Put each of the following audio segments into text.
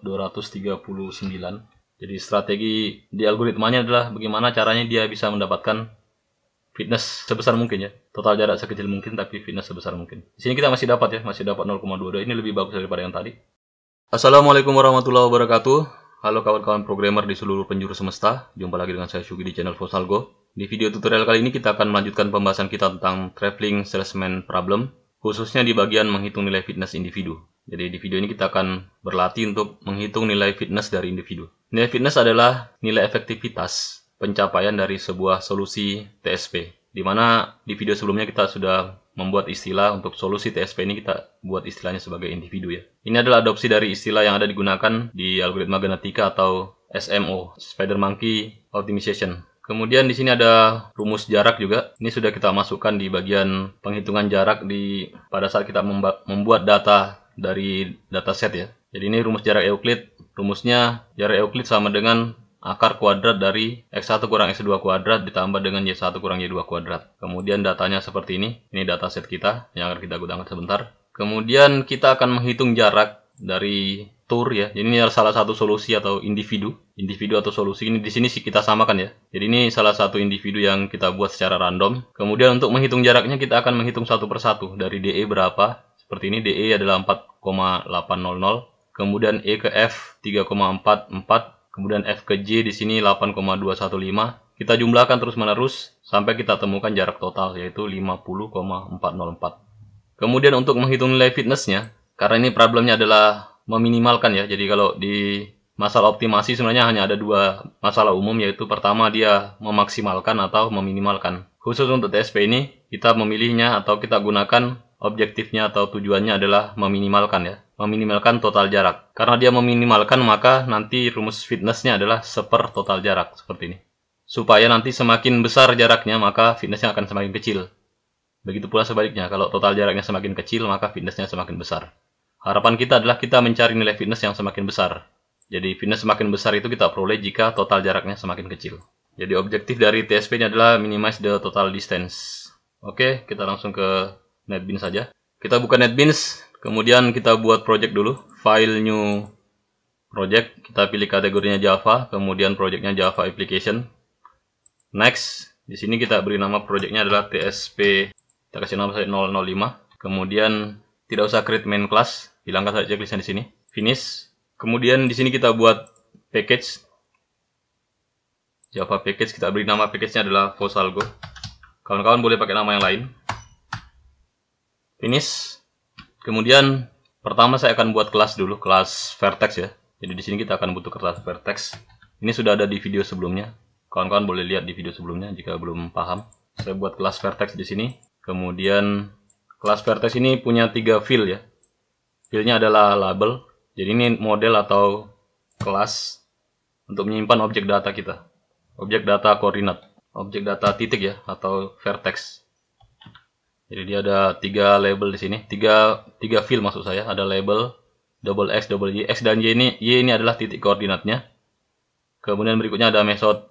239. Jadi strategi di algoritmanya adalah bagaimana caranya dia bisa mendapatkan fitness sebesar mungkin ya. Total jarak sekecil mungkin tapi fitness sebesar mungkin. Di sini kita masih dapat ya, masih dapat 0,22. Ini lebih bagus daripada yang tadi. Assalamualaikum warahmatullahi wabarakatuh. Halo kawan-kawan programmer di seluruh penjuru semesta. Jumpa lagi dengan saya Syugi di channel Fosalgo. Di video tutorial kali ini kita akan melanjutkan pembahasan kita tentang traveling salesman problem, khususnya di bagian menghitung nilai fitness individu. Jadi di video ini kita akan berlatih untuk menghitung nilai fitness dari individu. Nilai fitness adalah nilai efektivitas pencapaian dari sebuah solusi TSP. Di mana di video sebelumnya kita sudah membuat istilah untuk solusi TSP ini, kita buat istilahnya sebagai individu ya. Ini adalah adopsi dari istilah yang ada digunakan di algoritma genetika atau SMO, Spider Monkey Optimization. Kemudian di sini ada rumus jarak juga. Ini sudah kita masukkan di bagian penghitungan jarak pada saat kita membuat data dari dataset ya. Jadi ini rumus jarak Euclid. Rumusnya jarak Euclid sama dengan akar kuadrat dari X1 kurang X2 kuadrat ditambah dengan Y1 kurang Y2 kuadrat. Kemudian datanya seperti ini. Ini dataset kita yang akan kita gunakan sebentar. Kemudian kita akan menghitung jarak dari tour ya. Jadi ini adalah salah satu solusi atau individu atau solusi. Ini di sini sih kita samakan ya. Jadi ini salah satu individu yang kita buat secara random. Kemudian untuk menghitung jaraknya kita akan menghitung satu persatu. Dari DE berapa? Seperti ini, DE adalah 4,800. Kemudian E ke F 3,44. Kemudian F ke J di sini 8,215. Kita jumlahkan terus-menerus sampai kita temukan jarak total yaitu 50,404. Kemudian untuk menghitung nilai fitnessnya, karena ini problemnya adalah meminimalkan ya. Jadi kalau di masalah optimasi sebenarnya hanya ada dua masalah umum, yaitu pertama dia memaksimalkan atau meminimalkan. Khusus untuk TSP ini kita memilihnya atau kita gunakan objektifnya atau tujuannya adalah meminimalkan ya. Meminimalkan total jarak. Karena dia meminimalkan maka nanti rumus fitnessnya adalah seper total jarak seperti ini. Supaya nanti semakin besar jaraknya maka fitnessnya akan semakin kecil. Begitu pula sebaliknya, kalau total jaraknya semakin kecil maka fitnessnya semakin besar. Harapan kita adalah kita mencari nilai fitness yang semakin besar. Jadi fitness semakin besar itu kita peroleh jika total jaraknya semakin kecil. Jadi objektif dari TSP ini adalah minimize the total distance. Oke, kita langsung ke NetBeans saja. Kita buka NetBeans, kemudian kita buat project dulu. File new project, kita pilih kategorinya Java, kemudian projectnya Java application. Next, di sini kita beri nama projectnya adalah TSP. Kita kasih nama 005. Kemudian tidak usah create main class, hilangkan saja checklistnya di sini. Finish. Kemudian di sini kita buat package Java package, kita beri nama package-nya adalah Fosalgo. Kawan-kawan boleh pakai nama yang lain. Finish. Kemudian pertama saya akan buat kelas dulu, kelas vertex ya. Jadi di sini kita akan butuh kelas vertex. Ini sudah ada di video sebelumnya. Kawan-kawan boleh lihat di video sebelumnya jika belum paham. Saya buat kelas vertex di sini. Kemudian kelas vertex ini punya 3 field ya. Fieldnya adalah label. Jadi ini model atau kelas untuk menyimpan objek data kita. Objek data koordinat. Objek data titik ya atau vertex. Jadi dia ada 3 label di sini. 3 field maksud saya. Ada label, double X, double Y. X dan Y ini adalah titik koordinatnya. Kemudian berikutnya ada metode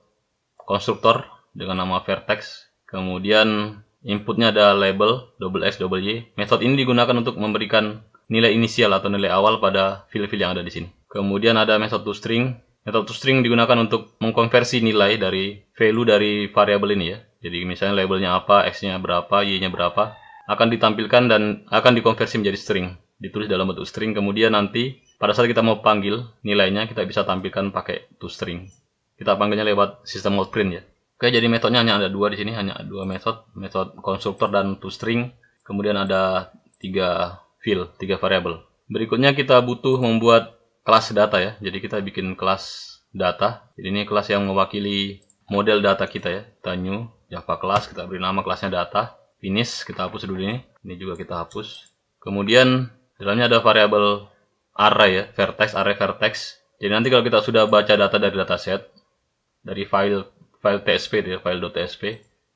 konstruktor dengan nama vertex. Kemudian inputnya ada label, double X, double Y. Metode ini digunakan untuk memberikan nilai inisial atau nilai awal pada field-field yang ada di sini. Kemudian ada metode toString. Metode toString digunakan untuk mengkonversi nilai dari value dari variabel ini ya. Jadi misalnya labelnya apa, X-nya berapa, Y-nya berapa, akan ditampilkan dan akan dikonversi menjadi string. Ditulis dalam bentuk string, kemudian nanti pada saat kita mau panggil nilainya, kita bisa tampilkan pakai toString. Kita panggilnya lewat sistem mode print ya. Oke, jadi metodenya hanya ada 2 di sini, hanya 2 metode. Metode konstruktor dan toString. Kemudian ada 3 field, 3 variabel. Berikutnya kita butuh membuat kelas data ya. Jadi kita bikin kelas data. Jadi ini kelas yang mewakili model data kita ya. Kita new Java class, kita beri nama kelasnya data. Finish, kita hapus dulu ini. Ini juga kita hapus. Kemudian dalamnya ada variabel array ya, vertex, array vertex. Jadi nanti kalau kita sudah baca data dari dataset, dari file TSP ya, file.tsp,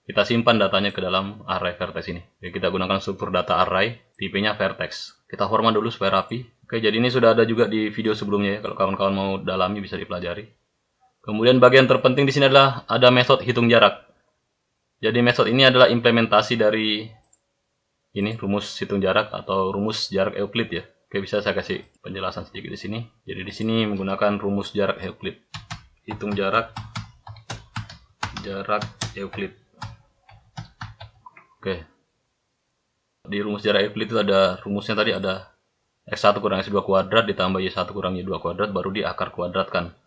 kita simpan datanya ke dalam array vertex ini. Jadi kita gunakan struktur data array, tipenya vertex. Kita format dulu supaya rapi. Oke, jadi ini sudah ada juga di video sebelumnya ya. Kalau kawan-kawan mau dalami bisa dipelajari. Kemudian bagian terpenting di sini adalah ada metode hitung jarak. Jadi metode ini adalah implementasi dari ini rumus hitung jarak atau rumus jarak Euclid ya. Oke, bisa saya kasih penjelasan sedikit di sini. Jadi di sini menggunakan rumus jarak Euclid. Hitung jarak Euclid. Oke. Di rumus jarak Euclid itu ada rumusnya tadi, ada X1 kurang X2 kuadrat ditambah Y1 kurang Y2 kuadrat baru diakar kuadratkan.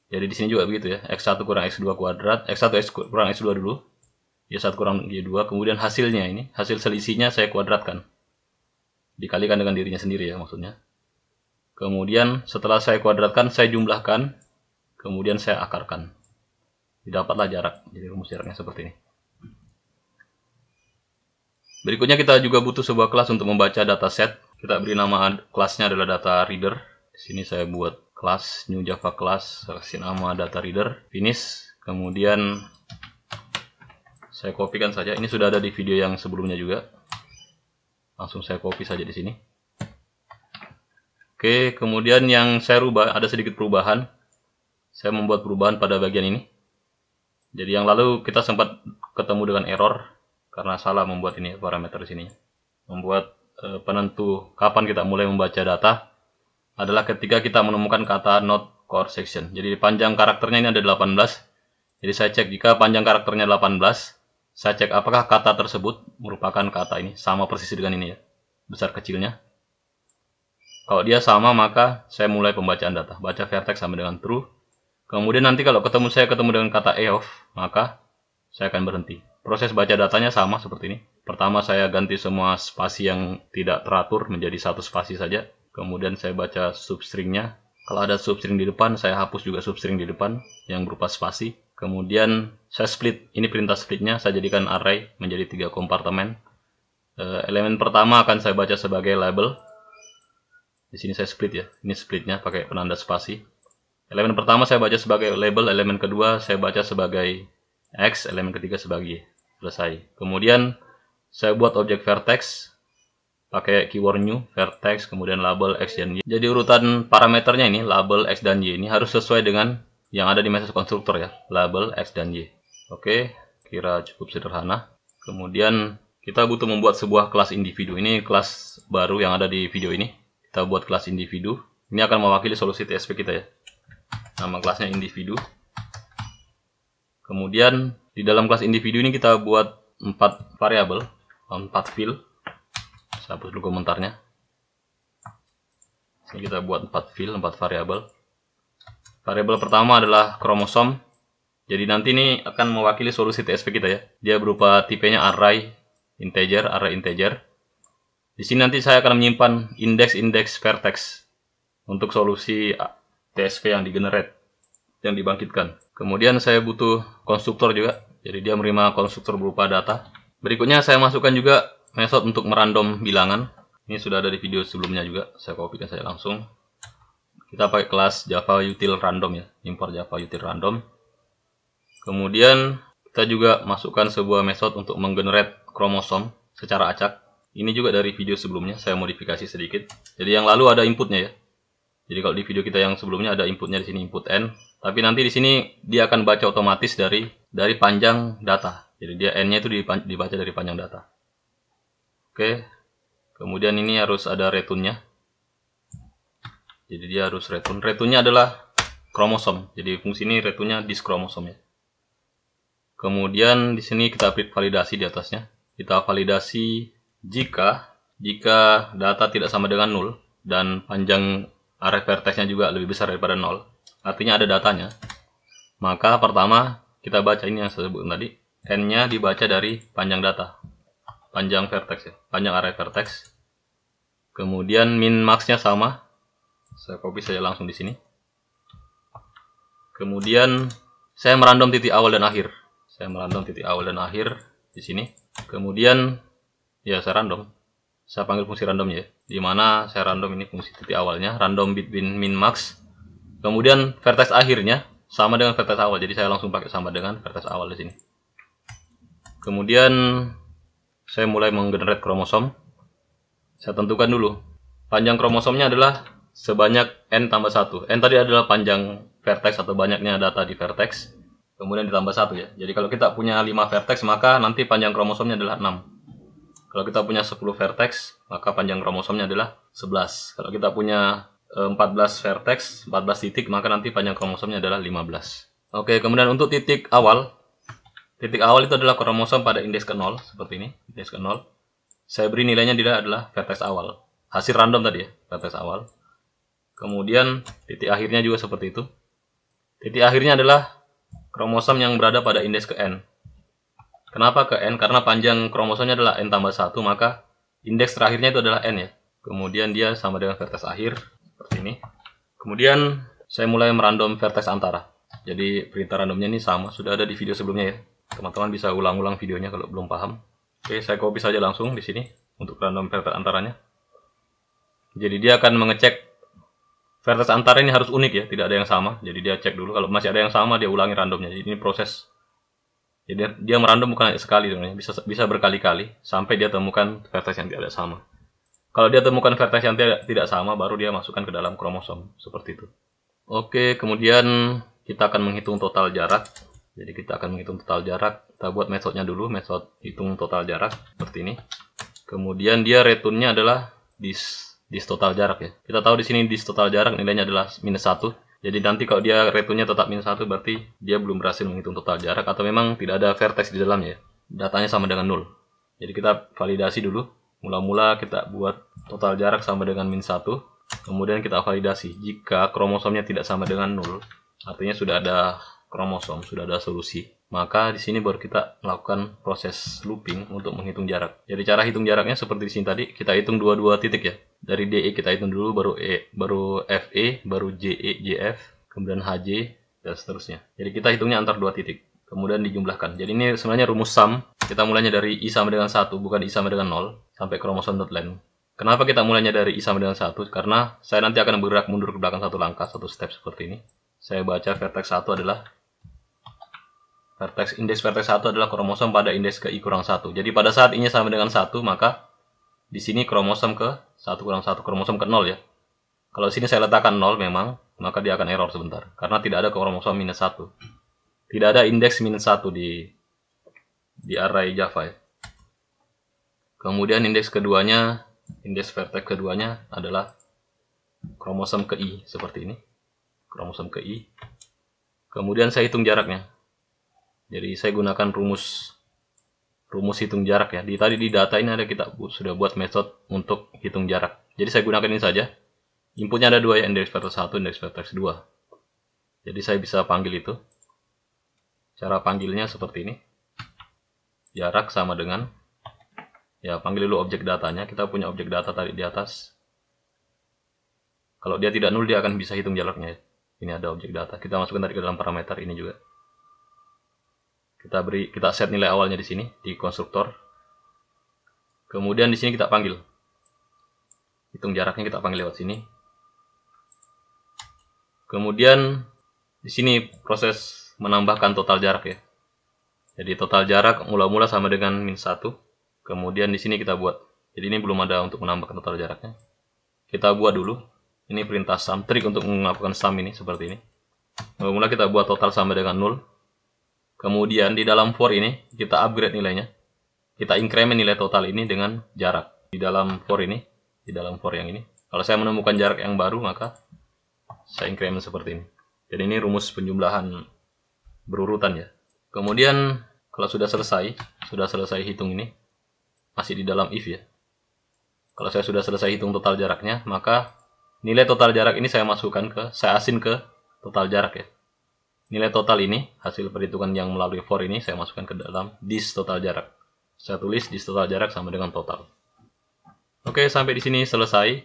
Jadi di sini juga begitu ya. X1 kurang X2 kuadrat, X1 kurang X2 dulu. Y1 kurang Y2, kemudian hasilnya ini, hasil selisihnya saya kuadratkan. Dikalikan dengan dirinya sendiri ya maksudnya. Kemudian setelah saya kuadratkan, saya jumlahkan, kemudian saya akarkan. Didapatlah jarak. Jadi rumus jaraknya seperti ini. Berikutnya kita juga butuh sebuah kelas untuk membaca dataset. Kita beri nama kelasnya adalah data reader. Di sini saya buat kelas new Java class, kasih nama data reader, finish. Kemudian saya kopikan saja. Ini sudah ada di video yang sebelumnya juga. Langsung saya copy saja di sini. Oke, kemudian yang saya rubah, ada sedikit perubahan. Saya membuat perubahan pada bagian ini. Jadi yang lalu kita sempat ketemu dengan error karena salah membuat ini parameter di sini. Membuat penentu kapan kita mulai membaca data adalah ketika kita menemukan kata not core section. Jadi panjang karakternya ini ada 18. Jadi saya cek jika panjang karakternya 18, saya cek apakah kata tersebut merupakan kata ini sama persis dengan ini ya, besar kecilnya. Kalau dia sama, maka saya mulai pembacaan data. Baca vertex sama dengan true. Kemudian nanti kalau saya ketemu dengan kata eof, maka saya akan berhenti. Proses baca datanya sama seperti ini. Pertama saya ganti semua spasi yang tidak teratur menjadi satu spasi saja. Kemudian saya baca substringnya. Kalau ada substring di depan, saya hapus juga substring di depan yang berupa spasi. Kemudian saya split, ini perintah splitnya, saya jadikan array menjadi 3 kompartemen. Elemen pertama akan saya baca sebagai label. Di sini saya split ya, ini splitnya pakai penanda spasi. Elemen pertama saya baca sebagai label, elemen kedua saya baca sebagai X, elemen ketiga sebagai Y. Selesai. Kemudian saya buat objek vertex, pakai keyword new, vertex, kemudian label X dan Y. Jadi urutan parameternya ini, label X dan Y ini harus sesuai dengan yang ada di message konstruktor ya, label X dan Y. Oke, kira cukup sederhana. Kemudian kita butuh membuat sebuah kelas individu. Ini kelas baru yang ada di video ini. Kita buat kelas individu. Ini akan mewakili solusi TSP kita ya. Nama kelasnya individu. Kemudian di dalam kelas individu ini kita buat 4 variabel, 4 field. Saya hapus dulu komentarnya. Ini kita buat 4 field, 4 variabel. Variabel pertama adalah kromosom. Jadi nanti ini akan mewakili solusi TSP kita ya. Dia berupa tipenya array integer. Di sini nanti saya akan menyimpan indeks-indeks vertex untuk solusi TSP yang digenerate, yang dibangkitkan. Kemudian saya butuh konstruktor juga. Jadi dia menerima konstruktor berupa data. Berikutnya saya masukkan juga metode untuk merandom bilangan. Ini sudah ada di video sebelumnya juga. Saya kopikan saja langsung. Kita pakai kelas Java util random ya, import Java util random. Kemudian kita juga masukkan sebuah metode untuk menggenerate kromosom secara acak. Ini juga dari video sebelumnya, saya modifikasi sedikit. Jadi yang lalu ada inputnya ya. Jadi kalau di video kita yang sebelumnya ada inputnya di sini, input n. Tapi nanti di sini dia akan baca otomatis dari panjang data. Jadi dia n-nya itu dibaca dari panjang data. Oke. Kemudian ini harus ada return-nya. Jadi dia harus return. Return-nya adalah kromosom. Jadi fungsi ini return-nya this kromosom ya. Kemudian di sini kita validasi di atasnya. Kita validasi jika data tidak sama dengan 0 dan panjang array vertex-nya juga lebih besar daripada 0. Artinya ada datanya. Maka pertama kita baca ini yang saya sebutkan tadi. N-nya dibaca dari panjang data. Panjang vertex ya. Panjang array vertex. Kemudian min max-nya sama. Saya copy saja langsung di sini. Kemudian saya merandom titik awal dan akhir. Saya merandom titik awal dan akhir di sini. Kemudian ya saya random. Saya panggil fungsi randomnya ya. Di mana saya random ini fungsi titik awalnya, random between min max. Kemudian vertex akhirnya sama dengan vertex awal. Jadi saya langsung pakai sama dengan vertex awal di sini. Kemudian saya mulai menggenerate kromosom. Saya tentukan dulu. Panjang kromosomnya adalah sebanyak n tambah 1. N tadi adalah panjang vertex atau banyaknya data di vertex. Kemudian ditambah 1 ya. Jadi kalau kita punya 5 vertex, maka nanti panjang kromosomnya adalah 6. Kalau kita punya 10 vertex, maka panjang kromosomnya adalah 11. Kalau kita punya 14 vertex, 14 titik, maka nanti panjang kromosomnya adalah 15. Oke, kemudian untuk titik awal itu adalah kromosom pada indeks ke-0, seperti ini, indeks ke-0. Saya beri nilainya dia adalah vertex awal. Hasil random tadi ya, vertex awal. Kemudian titik akhirnya juga seperti itu. Titik akhirnya adalah kromosom yang berada pada indeks ke-n. Kenapa ke-n? Karena panjang kromosomnya adalah n tambah 1, maka indeks terakhirnya itu adalah n ya. Kemudian dia sama dengan vertex akhir, seperti ini. Kemudian saya mulai merandom vertex antara. Jadi perintah randomnya ini sama, sudah ada di video sebelumnya ya. Teman-teman bisa ulang-ulang videonya kalau belum paham. Oke, saya copy saja langsung di sini untuk random vertex antaranya. Jadi dia akan mengecek vertex antara ini harus unik ya, tidak ada yang sama. Jadi dia cek dulu, kalau masih ada yang sama dia ulangi randomnya. Jadi ini proses. Jadi dia merandom bukan sekali sebenarnya, bisa berkali-kali sampai dia temukan vertex yang tidak sama. Kalau dia temukan vertex yang tidak sama, baru dia masukkan ke dalam kromosom seperti itu. Oke, kemudian kita akan menghitung total jarak. Jadi kita akan menghitung total jarak. Kita buat metodenya dulu, metode hitung total jarak seperti ini. Kemudian dia returnnya adalah dis total jarak ya. Kita tahu di sini dis total jarak nilainya adalah -1. Jadi nanti kalau dia returnnya tetap -1 berarti dia belum berhasil menghitung total jarak atau memang tidak ada vertex di dalamnya. Datanya sama dengan 0. Jadi kita validasi dulu. Mula-mula kita buat total jarak sama dengan -1. Kemudian kita validasi. Jika kromosomnya tidak sama dengan 0, artinya sudah ada kromosom, sudah ada solusi, maka di sini baru kita melakukan proses looping untuk menghitung jarak. Jadi cara hitung jaraknya seperti di sini tadi, kita hitung dua titik ya. Dari DE kita hitung dulu, baru FE, baru JE, JF, kemudian HJ, dan seterusnya. Jadi kita hitungnya antar dua titik, kemudian dijumlahkan. Jadi ini sebenarnya rumus sum. Kita mulainya dari I sama dengan 1, bukan I sama dengan 0, sampai kromosom dot length. Kenapa kita mulainya dari I sama dengan 1? Karena saya nanti akan bergerak mundur ke belakang satu langkah, satu step seperti ini. Saya baca vertex 1 adalah indeks vertex 1 adalah kromosom pada indeks ke I kurang 1. Jadi pada saat I-nya sama dengan 1, maka di sini kromosom ke 1 kurang 1, kromosom ke 0 ya. Kalau di sini saya letakkan 0 memang, maka dia akan error sebentar. Karena tidak ada kromosom -1. Tidak ada indeks -1 di array Java ya. Kemudian indeks keduanya, indeks vertex keduanya adalah kromosom ke I, seperti ini. Kromosom ke I. Kemudian saya hitung jaraknya. Jadi saya gunakan rumus hitung jarak ya. Tadi di data ini ada kita sudah buat metode untuk hitung jarak. Jadi saya gunakan ini saja. Inputnya ada dua ya, indeks vertex 1, indeks vertex 2. Jadi saya bisa panggil itu. Cara panggilnya seperti ini. Jarak sama dengan, ya panggil dulu objek datanya. Kita punya objek data tadi di atas. Kalau dia tidak nol, dia akan bisa hitung jaraknya. Ini ada objek data. Kita masukkan tadi ke dalam parameter ini juga. Kita set nilai awalnya di sini di konstruktor. Kemudian di sini kita panggil. Hitung jaraknya kita panggil lewat sini. Kemudian di sini proses menambahkan total jarak ya. Jadi total jarak mula-mula sama dengan -1. Kemudian di sini kita buat. Jadi ini belum ada untuk menambahkan total jaraknya. Kita buat dulu. Ini perintah sum, trik untuk melakukan sum ini seperti ini. Mula-mula kita buat total sama dengan 0. Kemudian di dalam for ini kita upgrade nilainya. Kita increment nilai total ini dengan jarak. Di dalam for ini, di dalam for yang ini. Kalau saya menemukan jarak yang baru, maka saya increment seperti ini. Jadi ini rumus penjumlahan berurutan ya. Kemudian kalau sudah selesai hitung ini, masih di dalam if ya. Kalau saya sudah selesai hitung total jaraknya, maka nilai total jarak ini saya asin ke total jarak ya. Nilai total ini, hasil perhitungan yang melalui for ini, saya masukkan ke dalam dis total jarak. Saya tulis dis total jarak sama dengan total. Oke, sampai di sini selesai.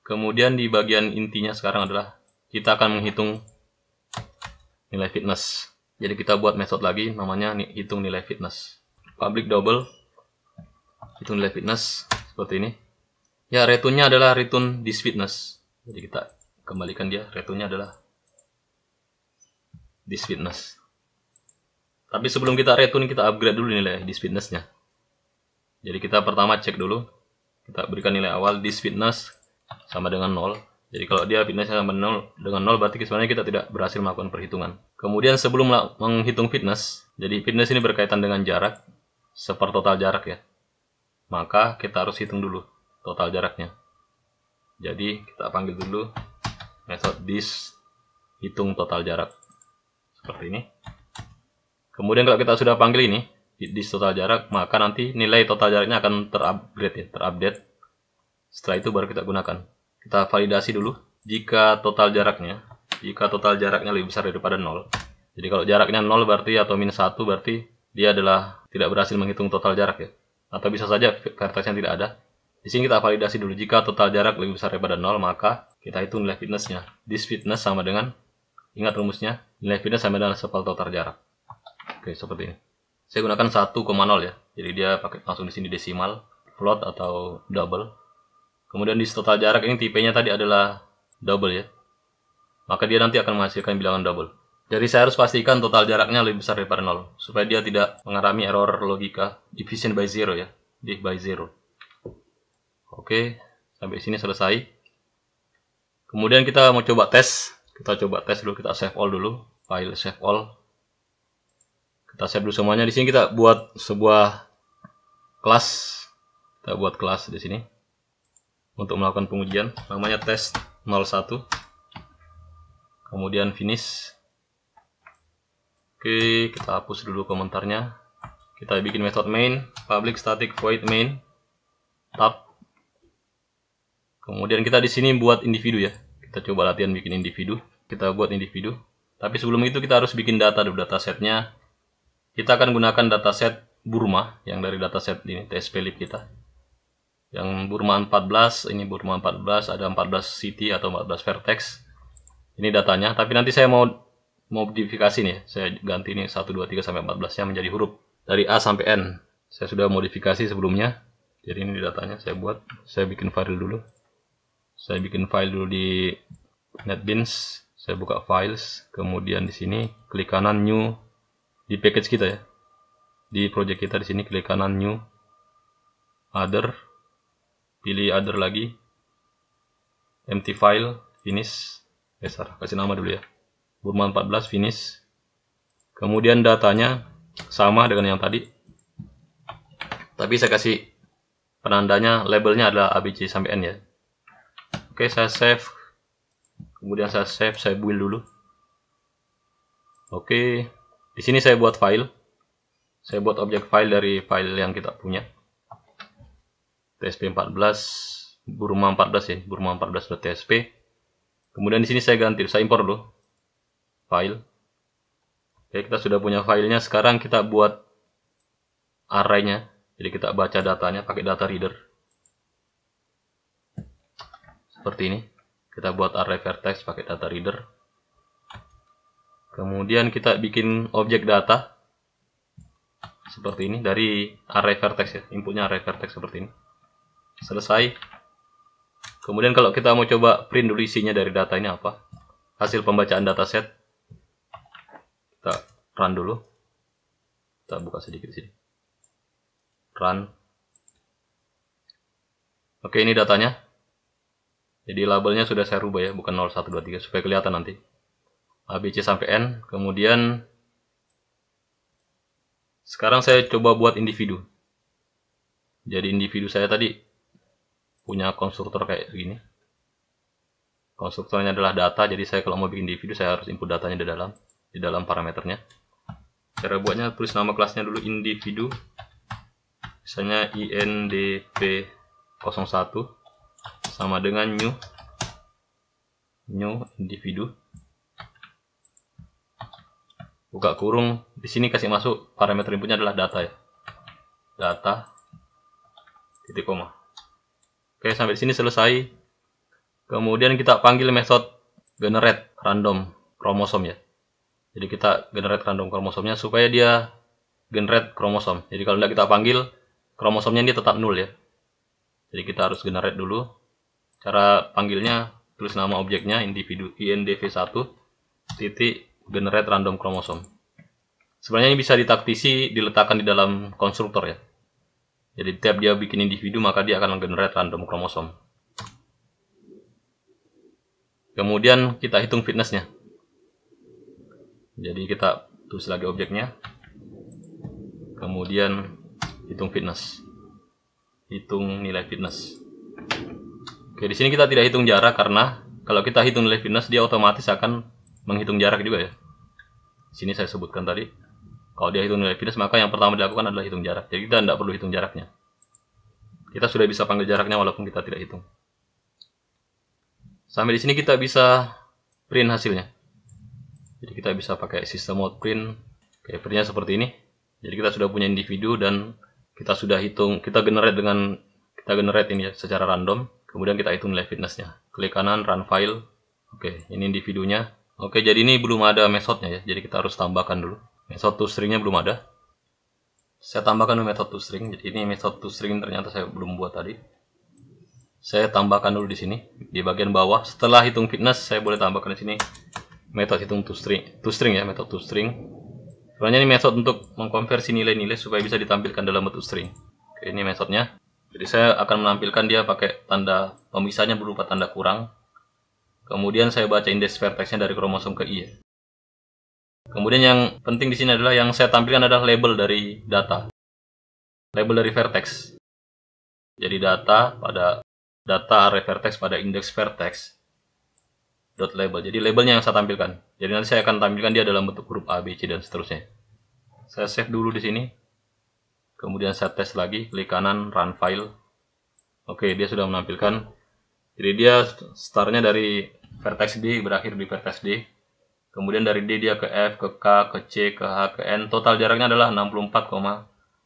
Kemudian di bagian intinya sekarang adalah kita akan menghitung nilai fitness. Jadi kita buat metode lagi, namanya hitung nilai fitness. Public double, hitung nilai fitness, seperti ini. Ya, returnnya adalah return this fitness. Jadi kita kembalikan dia, returnnya adalah this fitness. Tapi sebelum kita return, kita upgrade dulu nilai this fitness-nya. Jadi kita pertama cek dulu. Kita berikan nilai awal this fitness sama dengan 0. Jadi kalau dia fitness-nya sama dengan 0, berarti sebenarnya kita tidak berhasil melakukan perhitungan. Kemudian sebelum menghitung fitness, jadi fitness ini berkaitan dengan jarak, seper total jarak ya. Maka kita harus hitung dulu total jaraknya. Jadi kita panggil dulu metode dis hitung total jarak seperti ini. Kemudian kalau kita sudah panggil ini dis total jarak, maka nanti nilai total jaraknya akan terupdate. Setelah itu baru kita gunakan. Kita validasi dulu. Jika total jaraknya lebih besar daripada 0. Jadi kalau jaraknya 0 berarti atau minus 1 berarti dia adalah tidak berhasil menghitung total jarak ya. Atau bisa saja vertexnya tidak ada. Di sini kita validasi dulu. Jika total jarak lebih besar daripada 0, maka kita hitung nilai fitnessnya. This fitness sama dengan, ingat rumusnya, nilai fitness sama dengan sepal total jarak. Oke, seperti ini. Saya gunakan 1,0 ya. Jadi dia pakai langsung di sini desimal, float atau double. Kemudian di total jarak ini tipenya tadi adalah double ya. Maka dia nanti akan menghasilkan bilangan double. Jadi saya harus pastikan total jaraknya lebih besar daripada 0 supaya dia tidak mengalami error logika division by 0 ya, div by 0. Oke, sampai sini selesai. Kemudian kita mau coba tes. Kita coba tes dulu, kita save all dulu, file save all. Kita save dulu semuanya. Di sini kita buat sebuah kelas. Kita buat kelas di sini untuk melakukan pengujian. Namanya test 01. Kemudian finish. Oke, kita hapus dulu komentarnya. Kita bikin metode main, public static void main tab. Kemudian kita di sini buat individu ya. Kita coba latihan bikin individu. Kita buat individu. Tapi sebelum itu kita harus bikin data dulu, datasetnya. Kita akan gunakan dataset Burma yang dari dataset ini TSP-lib kita. Yang Burma 14, ini Burma 14, ada 14 city atau 14 vertex. Ini datanya, tapi nanti saya mau modifikasi nih, saya ganti ini 1, 2, 3 sampai 14 nya menjadi huruf dari A sampai N. Saya sudah modifikasi sebelumnya. Jadi ini datanya saya buat. Saya bikin file dulu. Saya bikin file dulu di NetBeans. Saya buka files, kemudian di sini klik kanan new di package kita ya. Di project kita di sini klik kanan new other, pilih other lagi. Empty file, finish. Kasih nama dulu ya. Burma 14 finish. Kemudian datanya sama dengan yang tadi. Tapi saya kasih penandanya, labelnya adalah ABC sampai N ya. Oke, saya save. Kemudian saya save, saya build dulu. Oke, di sini saya buat file. Saya buat objek file dari file yang kita punya. TSP 14 Burma 14 ya, Burma 14.tsp. Kemudian di sini saya ganti, saya impor dulu file. Oke, kita sudah punya filenya. Sekarang kita buat array-nya. Jadi kita baca datanya pakai data reader. Seperti ini. Kita buat array vertex pakai data reader. Kemudian kita bikin objek data. Seperti ini. Dari array vertex ya. Inputnya array vertex seperti ini. Selesai. Kemudian kalau kita mau coba print dulu isinya dari data ini apa. Hasil pembacaan dataset. Kita run dulu. Kita buka sedikit di sini. Run. Oke, ini datanya. Jadi labelnya sudah saya rubah ya, bukan 0, 1, 2, 3 supaya kelihatan nanti. ABC sampai N. Kemudian sekarang saya coba buat individu. Jadi individu saya tadi punya konstruktor kayak gini. Konstruktornya adalah data, jadi saya kalau mau bikin individu saya harus input datanya di dalam parameternya. Cara buatnya, tulis nama kelasnya dulu individu. Misalnya indp01 sama dengan new individu. Buka kurung, di sini kasih masuk parameter inputnya adalah data ya. Data titik koma. Oke, sampai di sini selesai. Kemudian kita panggil metode generate random kromosom ya. Jadi kita generate random kromosomnya supaya dia generate kromosom. Jadi kalau tidak kita panggil, kromosomnya ini tetap 0 ya. Jadi kita harus generate dulu. Cara panggilnya, tulis nama objeknya individu indv1 titik generate random kromosom. Sebenarnya ini bisa ditaktisi, diletakkan di dalam konstruktor ya. Jadi tiap dia bikin individu maka dia akan generate random kromosom. Kemudian kita hitung fitnessnya. Jadi kita tulis lagi objeknya. Kemudian hitung fitness. Hitung nilai fitness. Oke, di sini kita tidak hitung jarak karena kalau kita hitung nilai fitness dia otomatis akan menghitung jarak juga ya. Di sini saya sebutkan tadi, kalau dia hitung nilai fitness maka yang pertama dilakukan adalah hitung jarak. Jadi kita tidak perlu hitung jaraknya. Kita sudah bisa panggil jaraknya walaupun kita tidak hitung. Sampai di sini kita bisa print hasilnya. Jadi kita bisa pakai sistem mode print. Oke, printnya seperti ini. Jadi kita sudah punya individu dan kita sudah hitung, kita generate ini ya secara random. Kemudian kita hitung nilai fitnessnya. Klik kanan, run file. Oke, ini individunya. Oke, jadi ini belum ada metodenya ya. Jadi kita harus tambahkan dulu. Method toString-nya belum ada. Saya tambahkan dulu method toString. Jadi ini method toString ternyata saya belum buat tadi. Saya tambahkan dulu di sini di bagian bawah. Setelah hitung fitness, saya boleh tambahkan di sini metode hitung toString ya, metode toString. Sebenarnya ini metode untuk mengkonversi nilai-nilai supaya bisa ditampilkan dalam bentuk string. Oke, ini metodenya. Jadi saya akan menampilkan dia pakai tanda pemisahnya berupa tanda kurang. Kemudian saya baca indeks vertexnya dari kromosom ke I ya. Kemudian yang penting di sini adalah yang saya tampilkan adalah label dari data. Label dari vertex. Jadi data array vertex pada indeks vertex dot label. Jadi labelnya yang saya tampilkan. Jadi nanti saya akan tampilkan dia dalam bentuk huruf A, B, C dan seterusnya. Saya save dulu di sini. Kemudian saya tes lagi, klik kanan, run file. Oke, dia sudah menampilkan. Jadi dia startnya dari vertex D, berakhir di vertex D. Kemudian dari D dia ke F, ke K, ke C, ke H, ke N. Total jaraknya adalah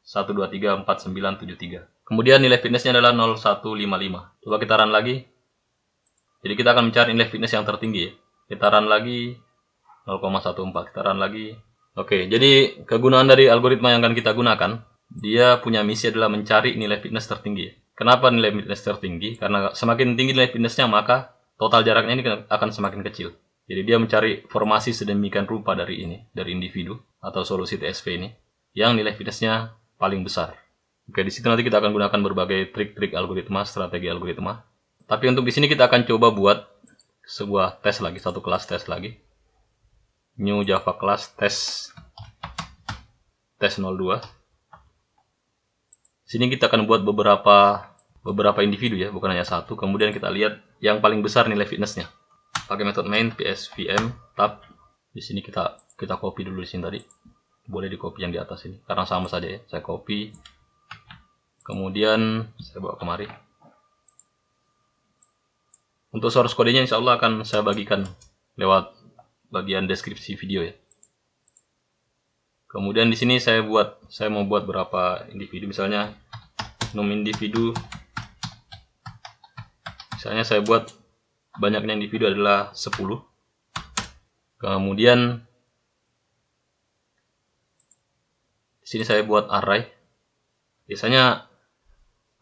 64,1234973. Kemudian nilai fitnessnya adalah 0155. Coba kita run lagi. Jadi kita akan mencari nilai fitness yang tertinggi ya. Kita run lagi 0,14. Kita run lagi. Oke, jadi kegunaan dari algoritma yang akan kita gunakan, dia punya misi adalah mencari nilai fitness tertinggi. Kenapa nilai fitness tertinggi? Karena semakin tinggi nilai fitnessnya maka total jaraknya ini akan semakin kecil. Jadi dia mencari formasi sedemikian rupa dari individu atau solusi TSV ini yang nilai fitnessnya paling besar. Oke, di situ nanti kita akan gunakan berbagai trik-trik algoritma, strategi algoritma. Tapi untuk di sini kita akan coba buat sebuah tes lagi, satu kelas tes lagi. New Java class tes 02. Sini kita akan buat beberapa individu ya, bukan hanya satu. Kemudian kita lihat yang paling besar nilai fitnessnya. Pakai metode main psvm tab. Di sini kita copy dulu di sini tadi. Boleh di copy yang di atas ini karena sama saja ya. Saya copy. Kemudian saya bawa kemari. Untuk source kodenya insya Allah akan saya bagikan lewat bagian deskripsi video ya. Kemudian di sini saya mau buat berapa individu, misalnya num individu. Misalnya saya buat banyaknya individu adalah 10. Kemudian di sini saya buat array. Biasanya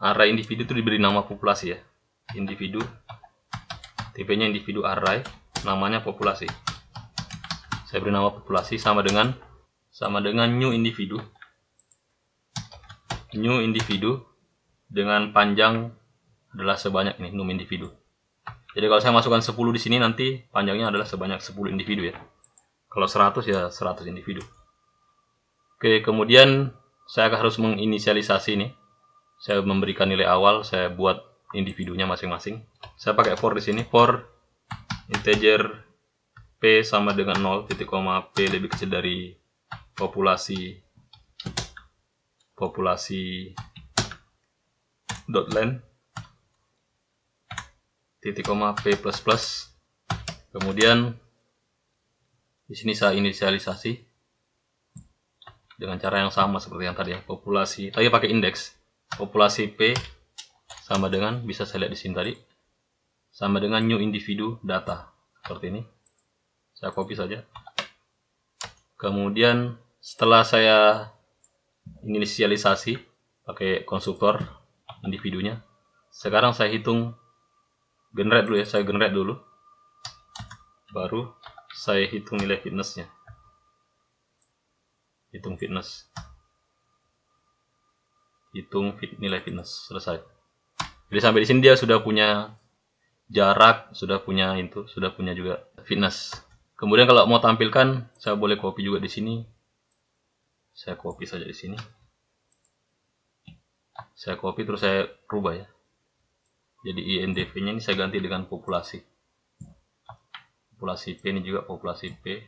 array individu itu diberi nama populasi ya. Individu, tipenya individu array, namanya populasi. Saya beri nama populasi sama dengan new individu. New individu dengan panjang adalah sebanyak ini, num individu. Jadi kalau saya masukkan 10 di sini nanti panjangnya adalah sebanyak 10 individu ya. Kalau 100 ya 100 individu. Oke, kemudian saya harus menginisialisasi ini. Saya memberikan nilai awal, saya buat individunya masing-masing. Saya pakai for di sini, for integer p sama dengan 0, titik koma p lebih kecil dari populasi dot len titik koma p plus plus. Kemudian di sini saya inisialisasi dengan cara yang sama seperti yang tadi ya, populasi tadi pakai indeks populasi p sama dengan, bisa saya lihat di sini tadi, sama dengan new individu data seperti ini. Saya copy saja. Kemudian setelah saya inisialisasi pakai konstruktor individunya, sekarang saya hitung generate dulu ya, saya generate dulu, baru saya hitung nilai fitnessnya. Hitung fitness, nilai fitness, selesai. Jadi sampai di sini dia sudah punya jarak, sudah punya juga fitness. Kemudian kalau mau tampilkan, saya boleh copy juga di sini. Saya copy saja di sini. Saya copy terus saya rubah ya. Jadi INDV-nya ini saya ganti dengan populasi. Populasi P ini juga populasi P.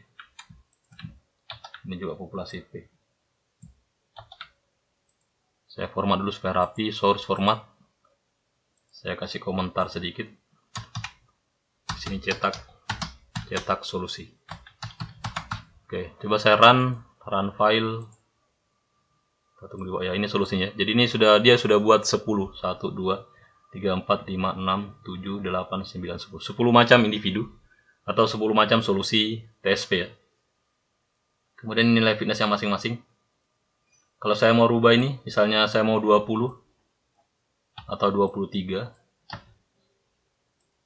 Ini juga populasi P. Saya format dulu supaya rapi, source format. Saya kasih komentar sedikit. Di sini cetak solusi. Oke, coba saya run file. Kita tunggu dulu ya, ini solusinya. Jadi ini dia sudah buat 10, 1 2 3 4 5 6 7 8 9 10. 10 macam individu atau 10 macam solusi TSP ya. Kemudian nilai fitness yang masing-masing. Kalau saya mau rubah ini, misalnya saya mau 20 atau 23.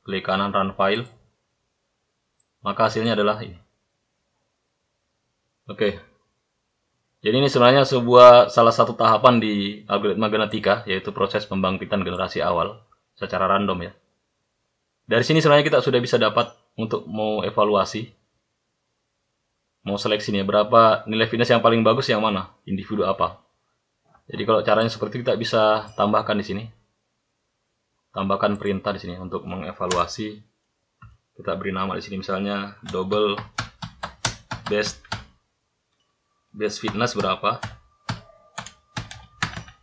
Klik kanan run file. Maka hasilnya adalah ini. Oke. Jadi ini sebenarnya salah satu tahapan di algoritma genetika, yaitu proses pembangkitan generasi awal secara random ya. Dari sini sebenarnya kita sudah bisa dapat untuk mau evaluasi, mau seleksi nih berapa nilai fitness yang paling bagus yang mana, individu apa. Jadi kalau caranya seperti itu kita bisa tambahkan di sini, tambahkan perintah di sini untuk mengevaluasi. Kita beri nama di sini misalnya double best fitness berapa.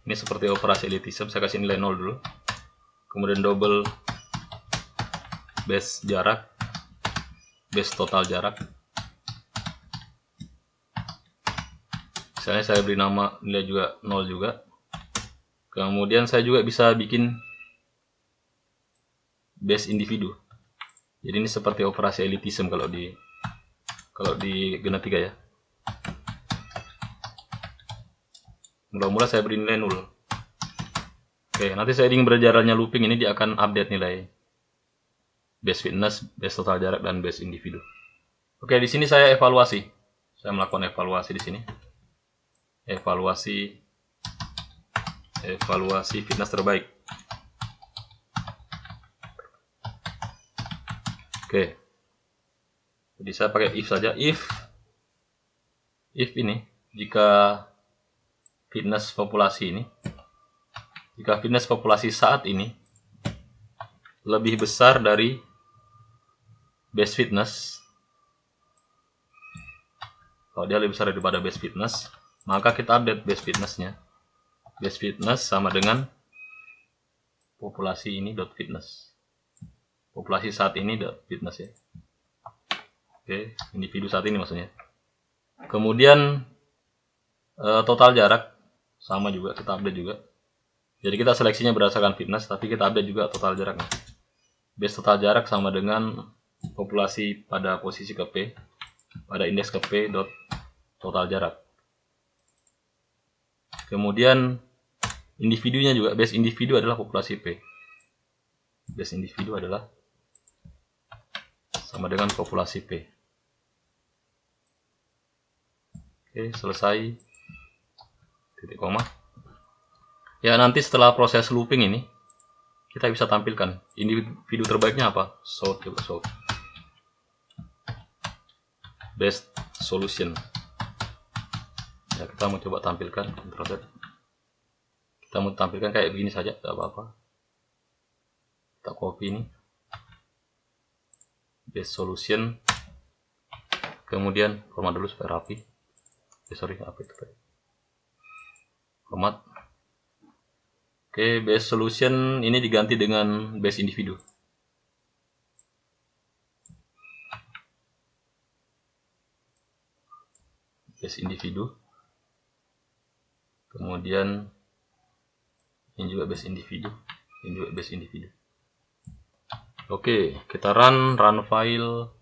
Ini seperti operasi elitism, saya kasih nilai 0 dulu. Kemudian double base jarak, base total jarak. Misalnya saya beri nama nilai juga 0 juga. Kemudian saya juga bisa bikin base individu. Jadi ini seperti operasi elitism kalau di genetika ya. Mula-mula saya beri nilai 0. Oke, nanti seiring berjalannya looping ini dia akan update nilai base fitness, base total jarak, dan base individu. Oke, di sini saya evaluasi. Saya melakukan evaluasi di sini. Evaluasi fitness terbaik. Oke. Jadi saya pakai if saja. If ini jika fitness populasi saat ini lebih besar dari base fitness, kalau dia lebih besar daripada base fitness, maka kita update base fitnessnya. Base fitness sama dengan populasi ini dot fitness. Populasi saat ini dot fitness ya. Oke, individu saat ini maksudnya. Kemudian total jarak sama juga, kita update juga. Jadi kita seleksinya berdasarkan fitness, tapi kita update juga total jaraknya. Base total jarak sama dengan populasi pada posisi ke P, pada indeks ke P dot total jarak. Kemudian individunya juga, base individu adalah populasi P. Base individu adalah sama dengan populasi P. Oke, selesai. Titik koma. Ya, nanti setelah proses looping ini kita bisa tampilkan individu terbaiknya apa. Coba sort best solution ya, kita mau coba tampilkan. Kita mau tampilkan kayak begini saja, tidak apa-apa. Kita copy ini best solution, kemudian format dulu supaya rapi. Apa itu format. Oke, base solution ini diganti dengan base individu. Base individu. Kemudian ini juga base individu. Ini juga base individu. Oke, kita run file.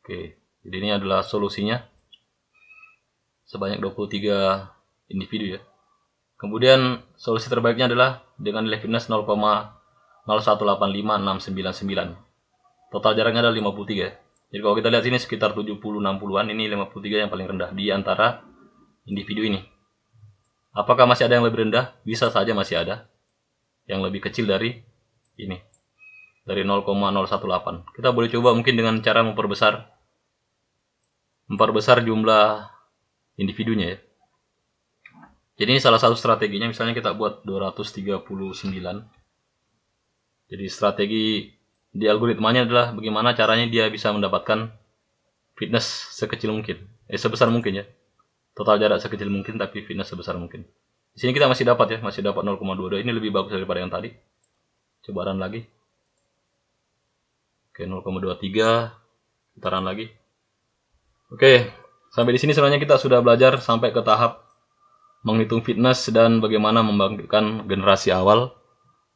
Oke, jadi ini adalah solusinya. Sebanyak 23 individu ya. Kemudian solusi terbaiknya adalah dengan nilai fitness 0,0185699. Total jaraknya adalah 53 ya. Jadi kalau kita lihat sini sekitar 70-60-an, ini 53 yang paling rendah di antara individu ini. Apakah masih ada yang lebih rendah? Bisa saja masih ada yang lebih kecil dari ini, dari 0,018. Kita boleh coba mungkin dengan cara memperbesar jumlah individunya ya. Jadi ini salah satu strateginya, misalnya kita buat 239. Jadi strategi di algoritmanya adalah bagaimana caranya dia bisa mendapatkan fitness sekecil mungkin, sebesar mungkin ya. Total jarak sekecil mungkin tapi fitness sebesar mungkin. Di sini kita masih dapat ya, masih dapat 0,22. Ini lebih bagus daripada yang tadi. Coba run lagi. Oke, 0,23. Putaran lagi. Oke, sampai di sini sebenarnya kita sudah belajar sampai ke tahap menghitung fitness dan bagaimana membangkitkan generasi awal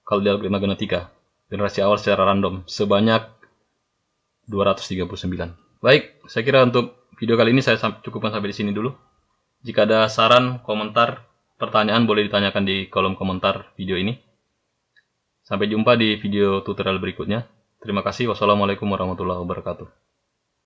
kalau di algoritma genetika. Generasi awal secara random sebanyak 239. Baik, saya kira untuk video kali ini saya cukupkan sampai di sini dulu. Jika ada saran, komentar, pertanyaan boleh ditanyakan di kolom komentar video ini. Sampai jumpa di video tutorial berikutnya. Terima kasih. Wassalamualaikum warahmatullahi wabarakatuh.